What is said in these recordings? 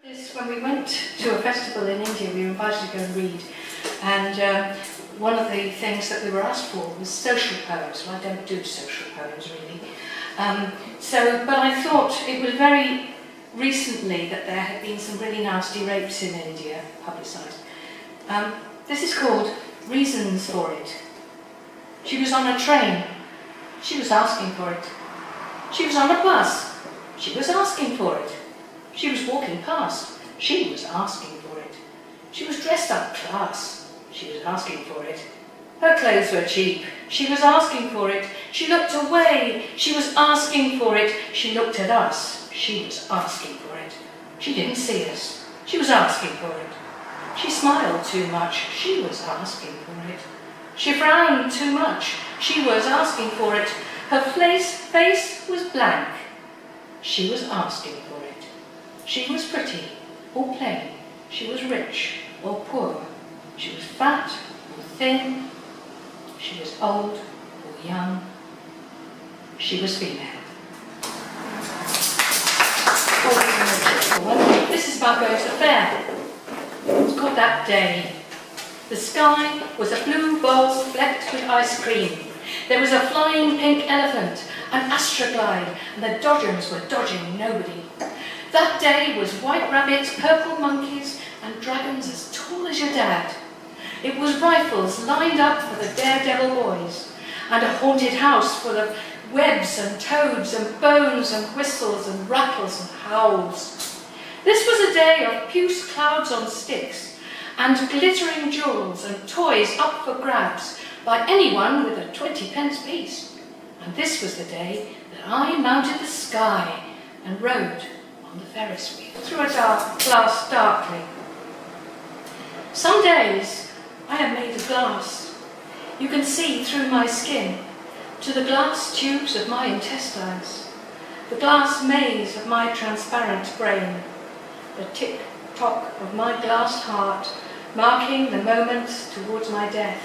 When we went to a festival in India, we were invited to go and read, and one of the things that we were asked for was social poems. Well, I don't do social poems really, but I thought it was very recently that there had been some really nasty rapes in India publicised. This is called Reasons for It. She was on a train. She was asking for it. She was on a bus. She was asking for it. She was walking past. She was asking for it. She was dressed up class. She was asking for it. Her clothes were cheap. She was asking for it. She looked away. She was asking for it. She looked at us. She was asking for it. She didn't see us. She was asking for it. She smiled too much. She was asking for it. She frowned too much. She was asking for it. Her face was blank. She was asking for it. She was pretty or plain. She was rich or poor. She was fat or thin. She was old or young. She was female. This is about going to the fair. It's called That Day. The sky was a blue bowl flecked with ice cream. There was a flying pink elephant, an astroglide, and the dodgers were dodging nobody. That day was white rabbits, purple monkeys, and dragons as tall as your dad. It was rifles lined up for the daredevil boys, and a haunted house full of webs and toads and bones and whistles and rattles and howls. This was a day of puce clouds on sticks, and glittering jewels and toys up for grabs by anyone with a 20p piece. And this was the day that I mounted the sky and rode on the Ferris wheel through a glass darkly. Some days I am made of glass. You can see through my skin to the glass tubes of my intestines, the glass maze of my transparent brain, the tick-tock of my glass heart marking the moments towards my death.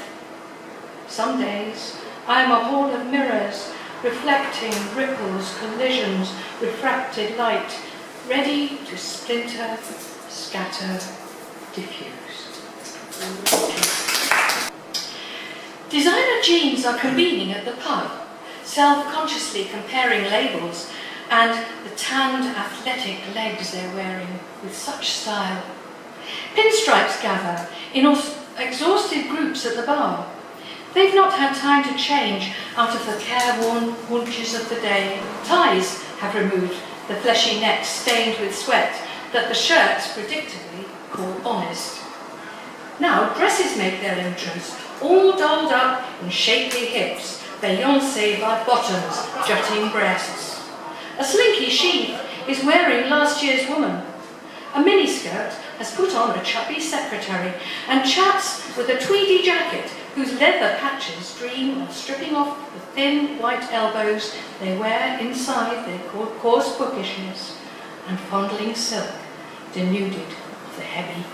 Some days I am a hall of mirrors reflecting ripples, collisions, refracted light, ready to splinter, scatter, diffuse. Designer jeans are convening at the pub, self-consciously comparing labels and the tanned athletic legs they're wearing with such style. Pinstripes gather in exhausted groups at the bar. They've not had time to change out of the careworn haunches of the day. Ties have removed the fleshy necks stained with sweat that the shirts predictably call honest. Now dresses make their entrance, all dolled up in shapely hips, Beyoncé by bottoms, jutting breasts. A slinky sheath is wearing last year's woman. A miniskirt has put on a chubby secretary and chats with a tweedy jacket whose leather patches dream of stripping off the thin white elbows they wear inside their coarse bookishness and fondling silk denuded of the heavy